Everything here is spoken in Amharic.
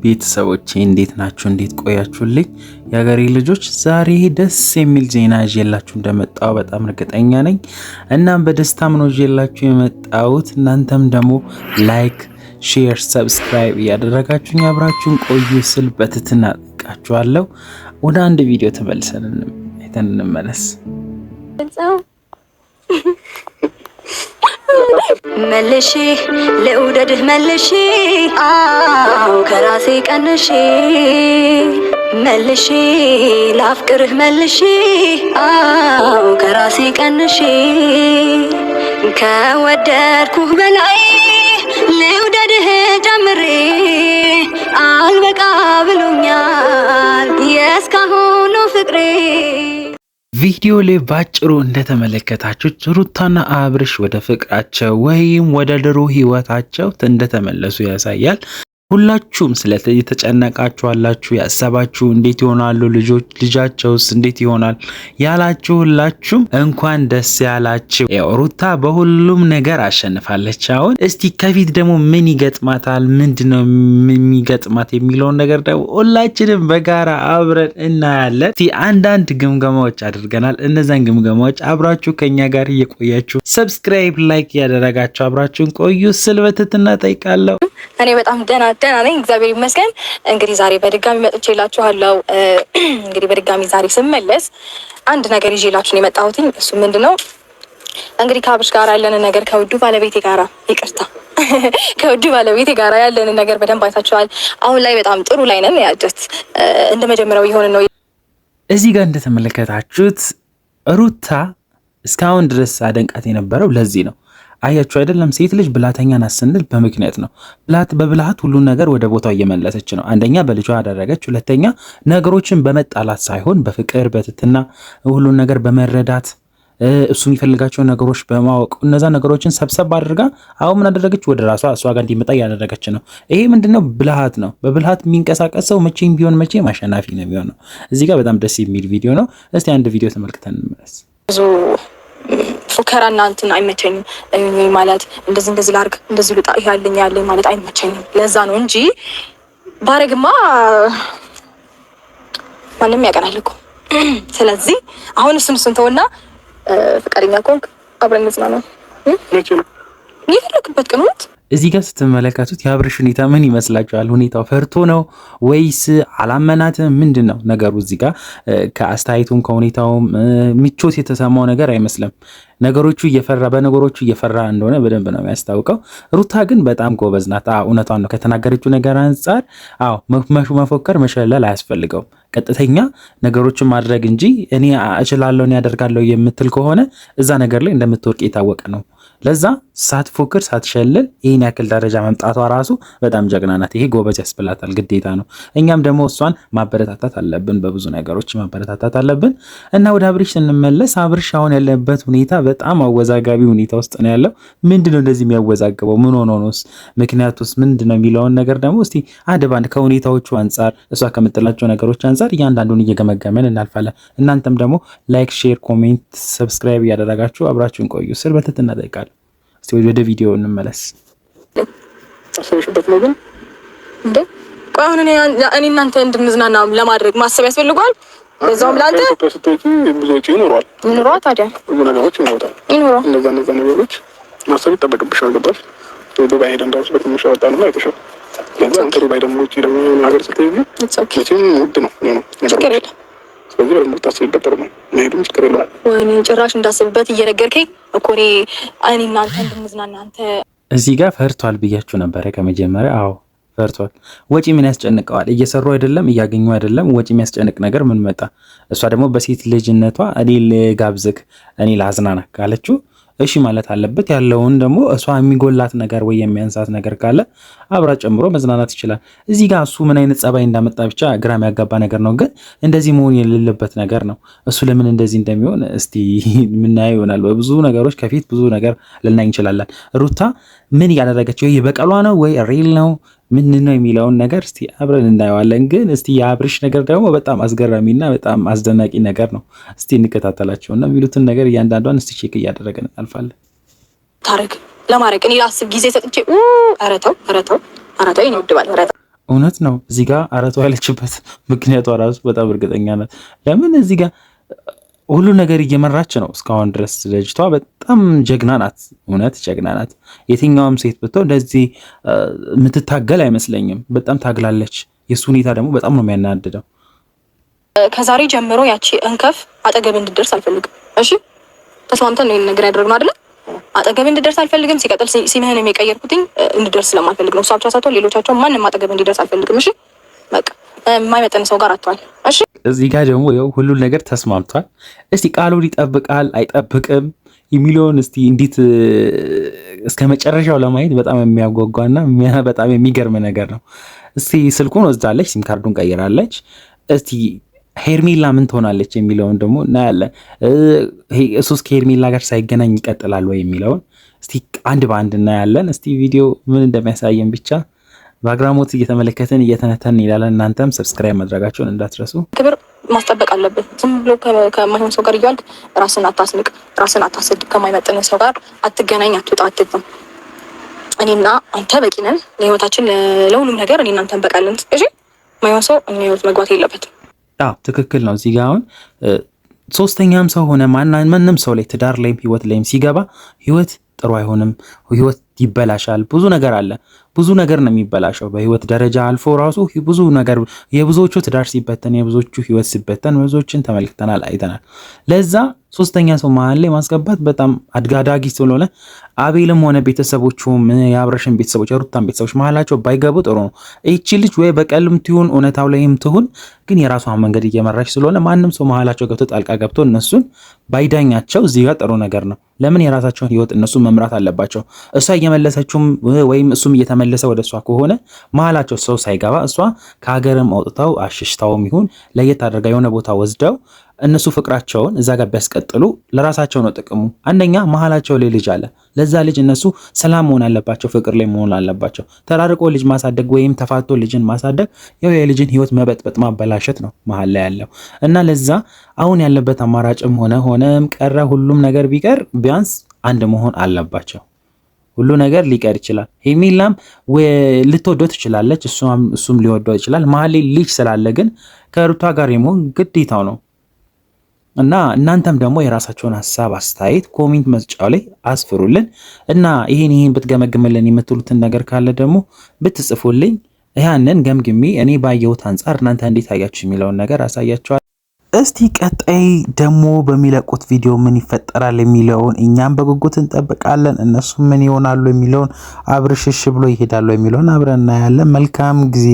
ቤተሰቦቼ እንዴት ናችሁ? እንዴት ቆያችሁልኝ? የሀገሬ ልጆች ዛሬ ደስ የሚል ዜና ይዤላችሁ እንደመጣው በጣም እርግጠኛ ነኝ። እናም በደስታም ነው ይዤላችሁ የመጣሁት። እናንተም ደግሞ ላይክ፣ ሼር፣ ሰብስክራይብ እያደረጋችሁኝ አብራችሁን ቆዩ ስል በትህትና ጠይቃችኋለሁ። ወደ አንድ ቪዲዮ ተመልሰን አይተን እንመለስ። መልሺ ለውደድህ መልሺ አው ከራሴ ቀንሺ መልሺ ላፍቅርህ መልሺ አው ከራሴ ቀንሺ ከወደድኩህ በላይ ለውደድህ ጨምሬ አልበቃ ብሎኛል የእስካሁኑ ፍቅሬ። ቪዲዮ ላይ ባጭሩ እንደተመለከታችሁት ሩታና አብርሽ ወደ ፍቅራቸው ወይም ወደ ድሮ ህይወታቸው እንደተመለሱ ያሳያል። ሁላችሁም ስለተጨነቃችሁ አላችሁ፣ ያሰባችሁ እንዴት ይሆናሉ ልጃቸውስ እንዴት ይሆናል ያላችሁ ሁላችሁም እንኳን ደስ ያላችሁ። ሩታ በሁሉም ነገር አሸንፋለች። አሁን እስቲ ከፊት ደግሞ ምን ይገጥማታል፣ ምንድነው የሚገጥማት የሚለውን ነገር ደግሞ ሁላችንም በጋራ አብረን እናያለን። እስቲ አንዳንድ ግምገማዎች አድርገናል። እነዛን ግምገማዎች አብራችሁ ከኛ ጋር እየቆያችሁ ሰብስክራይብ፣ ላይክ ያደረጋችሁ አብራችሁን ቆዩ ስል በትህትና ጠይቃለሁ። እኔ በጣም ደህና ነኝ፣ እግዚአብሔር ይመስገን። እንግዲህ ዛሬ በድጋሚ መጥቼላችኋለሁ። እንግዲህ በድጋሚ ዛሬ ስመለስ አንድ ነገር ይዤላችሁ ነው የመጣሁት። እሱ ምንድነው? እንግዲህ ከአብርሽ ጋር ያለን ነገር ከውዱ ባለቤቴ ጋራ ከውዱ ባለቤቴ ጋራ ያለን ነገር በደንብ አይታችኋል። አሁን ላይ በጣም ጥሩ ላይ ነን። ያጀት እንደ መጀመሪያው የሆነ ነው። እዚህ ጋር እንደተመለከታችሁት ሩታ እስካሁን ድረስ አደንቃት የነበረው ለዚህ ነው። አያችሁ አይደለም? ሴት ልጅ ብልሃተኛ ናት ስንል በምክንያት ነው። በብልሃት ሁሉን ነገር ወደ ቦታው እየመለሰች ነው። አንደኛ በልጇ አደረገች፣ ሁለተኛ ነገሮችን በመጣላት ሳይሆን በፍቅር በትህትና ሁሉን ነገር በመረዳት እሱ የሚፈልጋቸውን ነገሮች በማወቅ እነዛ ነገሮችን ሰብሰብ አድርጋ አሁን ምን አደረገች? ወደ ራሷ እሷ ጋር እንዲመጣ እያደረገች ነው። ይሄ ምንድነው? ብልሃት ነው። በብልሃት የሚንቀሳቀስ ሰው መቼም ቢሆን መቼም አሸናፊ ነው የሚሆነው። እዚህ ጋር በጣም ደስ የሚል ቪዲዮ ነው። እስቲ አንድ ቪዲዮ ተመልክተን እንመለስ። ፉከራ እና እንትን አይመቸኝም ማለት እንደዚህ ላርግ እንደዚህ ልጣ ያለኝ ማለት አይመቸኝም። ለዛ ነው እንጂ ባረግማ ማንም ያቀናል እኮ። ስለዚህ አሁን እሱን ተውና ፍቃደኛ ከሆንክ አብረን እንዝናና ነው የፈለክበት ቀን። እዚህ ጋር ስትመለከቱት የአብርሽ ሁኔታ ምን ይመስላችኋል? ሁኔታው ፈርቶ ነው ወይስ አላመናትም? ምንድን ነው ነገሩ? እዚህ ጋር ከአስተያየቱም ከሁኔታውም ምቾት የተሰማው ነገር አይመስልም። በነገሮቹ እየፈራ እንደሆነ በደንብ ነው የሚያስታውቀው። ሩታ ግን በጣም ጎበዝ ናት። እውነቷን ነው። ከተናገረችው ነገር አንጻር መፎከር መሸለል አያስፈልገውም። ቀጥተኛ ነገሮችን ማድረግ እንጂ እኔ እችላለሁ እኔ ያደርጋለሁ የምትል ከሆነ እዛ ነገር ላይ እንደምትወርቅ የታወቀ ነው። ለዛ ሳትፎክር ሳትሸልል ይህን ያክል ደረጃ መምጣቷ ራሱ በጣም ጀግና ናት። ይሄ ጎበዝ ያስብላታል፣ ግዴታ ነው። እኛም ደግሞ እሷን ማበረታታት አለብን፣ በብዙ ነገሮች ማበረታታት አለብን። እና ወደ አብርሽ ስንመለስ አብርሽ አሁን ያለበት ሁኔታ በጣም አወዛጋቢ ሁኔታ ውስጥ ነው ያለው። ምንድነው እንደዚህ የሚያወዛግበው? ምን ሆኖ ነውስ? ምክንያቱስ ምንድነው የሚለውን ነገር ደግሞ እስቲ አንድ ባንድ ከሁኔታዎቹ አንጻር እሷ ከምትላቸው ነገሮች አንጻር እያንዳንዱን እየገመገመን እናልፋለን። እናንተም ደግሞ ላይክ፣ ሼር፣ ኮሜንት፣ ሰብስክራይብ እያደረጋችሁ አብራችሁን ቆዩ ስል በትህትና እጠይቃለሁ። እስቲ ወደ ቪዲዮ እንመለስ። አሰብሽበት ነው ግን እንዴ? ቆይ አሁን እኔ እናንተ እንድንዝናና ለማድረግ ማሰብ ያስፈልጋል። በዛውም ላንተ ተስተውጪ ብዙ ወጪ ይኖራል። ታዲያ ብዙ ነገሮች ይኖራል። እነዛ ነገሮች ማሰብ ይጠበቅብሻል። ገባሽ? ዱባይ ሄደን እንዳውስ በትንሽ አወጣን ነው አይተሻል። ለዛ አንተ ዱባይ ደግሞ ውጪ ደግሞ ነገር ስትሄጂ መቼም ውድ ነው ችግር የለም። ስለዚህ በደንብ ታስቢበት ነው። መሄዱም ችግር የለም። ወይኔ ጭራሽ እንዳስብበት እየነገርከኝ እኮ እኔ እናንተ እንድንዝናና አንተ እዚህ ጋር ፈርቷል ብያችሁ ነበረ ከመጀመሪያ። አዎ ፈርቷል። ወጪ ምን ያስጨንቀዋል? እየሰሩ አይደለም፣ እያገኙ አይደለም። ወጪ የሚያስጨንቅ ነገር ምን መጣ? እሷ ደግሞ በሴት ልጅነቷ እኔ ልጋብዝክ እኔ ላዝናና ካለችው እሺ ማለት አለበት። ያለውን ደግሞ እሷ የሚጎላት ነገር ወይ የሚያንሳት ነገር ካለ አብራ ጨምሮ መዝናናት ይችላል። እዚህ ጋር እሱ ምን አይነት ጸባይ እንዳመጣ ብቻ ግራ የሚያጋባ ነገር ነው። ግን እንደዚህ መሆን የሌለበት ነገር ነው። እሱ ለምን እንደዚህ እንደሚሆን እስቲ ምናየው ይሆናል። በብዙ ነገሮች ከፊት ብዙ ነገር ልናይ እንችላለን። ሩታ ምን እያደረገችው የበቀሏ ነው ወይ ሪል ነው ምንድነው የሚለውን ነገር እስቲ አብረን እናየዋለን። ግን እስቲ የአብርሽ ነገር ደግሞ በጣም አስገራሚና በጣም አስደናቂ ነገር ነው። እስቲ እንከታተላቸውና የሚሉትን ነገር እያንዳንዷን እስቲ ቼክ እያደረገን እናልፋለን። ታረግ ለማድረግ እኔ ላስብ ጊዜ ሰጥቼ ኧረ ተው ይወድባል። እውነት ነው። እዚህ ጋር አረቷ ያለችበት ምክንያቷ ራሱ በጣም እርግጠኛ ናት። ለምን እዚህ ጋር ሁሉ ነገር እየመራች ነው እስካሁን ድረስ። ልጅቷ በጣም ጀግና ናት፣ እውነት ጀግና ናት። የትኛውም ሴት ብትሆን እንደዚህ የምትታገል አይመስለኝም። በጣም ታግላለች። የእሱ ሁኔታ ደግሞ በጣም ነው የሚያናድደው። ከዛሬ ጀምሮ ያቺ እንከፍ አጠገብ እንድደርስ አልፈልግም። እሺ ተስማምተን ነው ይሄን ነገር ያደረግነው አይደለ? አጠገብ እንድደርስ አልፈልግም። ሲቀጥል ሲምህን የቀየርኩትኝ እንድደርስ ስለማልፈልግ ነው። እሷ ብቻ ሳትሆን ሌሎቻቸው ማንም አጠገብ እንዲደርስ አልፈልግም። እሺ በቃ የማይመጥን ሰው ጋር አጥቷል። እሺ እዚህ ጋር ደግሞ ያው ሁሉን ነገር ተስማምቷል። እስቲ ቃሉን ይጠብቃል አይጠብቅም የሚለውን እስቲ እንዴት እስከ መጨረሻው ለማየት በጣም የሚያጓጓና በጣም የሚገርም ነገር ነው። እስቲ ስልኩን ወስዳለች፣ ሲም ካርዱን ቀይራለች። እስቲ ሄርሜላ ምን ትሆናለች የሚለውን ደግሞ እናያለን። እሱስ ከሄርሜላ ጋር ሳይገናኝ ይቀጥላል ወይ የሚለውን እስቲ አንድ በአንድ እናያለን። እስቲ ቪዲዮ ምን እንደሚያሳየን ብቻ በአግራሞት እየተመለከትን እየተነተን ይላለን። እናንተም ሰብስክራይብ ማድረጋችሁን እንዳትረሱ። ክብር ማስጠበቅ አለብን። ዝም ብሎ ከማይሆን ሰው ጋር እያልክ ራስን አታስንቅ፣ ራስን አታስድ። ከማይመጥን ሰው ጋር አትገናኝ፣ አትውጣ፣ አትጥም። እኔና አንተ በቂ ነን ለህይወታችን፣ ለሁሉም ነገር እኔና አንተ እንበቃለን። እሺ ማይሆን ሰው እኔ ህይወት መግባት የለበትም። አዎ ትክክል ነው። እዚህ ጋር አሁን ሶስተኛም ሰው ሆነ ማንም ሰው ላይ ትዳር ላይም ህይወት ላይም ሲገባ ህይወት ጥሩ አይሆንም። ህይወት ይበላሻል። ብዙ ነገር አለ። ብዙ ነገር ነው የሚበላሸው በህይወት ደረጃ አልፎ ራሱ ብዙ ነገር። የብዙዎቹ ትዳር ሲበተን፣ የብዙዎቹ ህይወት ሲበተን ብዙዎችን ተመልክተናል፣ አይተናል። ለዛ ሶስተኛ ሰው መሀል ላይ ማስገባት በጣም አድጋዳጊ ስለሆነ አቤልም ሆነ ቤተሰቦቹም የአብረሽን ቤተሰቦች የሩታን ቤተሰቦች መሀላቸው ባይገቡ ጥሩ ነው። ይቺ ልጅ ወይ በቀልም ትሁን እውነታው ላይም ትሁን ግን የራሷን መንገድ እየመራች ስለሆነ ማንም ሰው መሀላቸው ገብቶ ጣልቃ ገብቶ እነሱን ባይዳኛቸው እዚህ ጋር ጥሩ ነገር ነው። ለምን የራሳቸውን ህይወት እነሱ መምራት አለባቸው። እሷ እየመለሰችውም ወይም እሱም እየተመለሰ ወደ እሷ ከሆነ መሀላቸው ሰው ሳይገባ እሷ ከሀገርም አውጥተው አሽሽታውም ይሁን ለየት አድርጋ የሆነ ቦታ ወስደው እነሱ ፍቅራቸውን እዛ ጋር ቢያስቀጥሉ ለራሳቸው ነው ጥቅሙ። አንደኛ መሀላቸው ላይ ልጅ አለ። ለዛ ልጅ እነሱ ሰላም መሆን አለባቸው፣ ፍቅር ላይ መሆን አለባቸው። ተራርቆ ልጅ ማሳደግ ወይም ተፋቶ ልጅን ማሳደግ ያው የልጅን ህይወት መበጥበጥ ማበላሸት ነው መሀል ላይ ያለው እና ለዛ አሁን ያለበት አማራጭም ሆነም ቀረ ሁሉም ነገር ቢቀር ቢያንስ አንድ መሆን አለባቸው። ሁሉ ነገር ሊቀር ይችላል። ሄርሜላም ልትወደው ትችላለች፣ እሱም ሊወደው ይችላል። መሀል ላይ ልጅ ስላለ ግን ከሩታ ጋር የመሆን ግዴታው ነው። እና እናንተም ደግሞ የራሳቸውን ሀሳብ አስተያየት ኮሜንት መስጫው ላይ አስፍሩልን እና ይሄን ብትገመግምልን የምትሉትን ነገር ካለ ደግሞ ብትጽፉልኝ ያንን ገምግሜ እኔ ባየሁት አንጻር እናንተ እንዴት አያችሁ የሚለውን ነገር አሳያችኋል። እስቲ ቀጣይ ደግሞ በሚለቁት ቪዲዮ ምን ይፈጠራል የሚለውን እኛም በጉጉት እንጠብቃለን። እነሱ ምን ይሆናሉ የሚለውን አብርሽሽ ብሎ ይሄዳሉ የሚለውን አብረን እናያለን። መልካም ጊዜ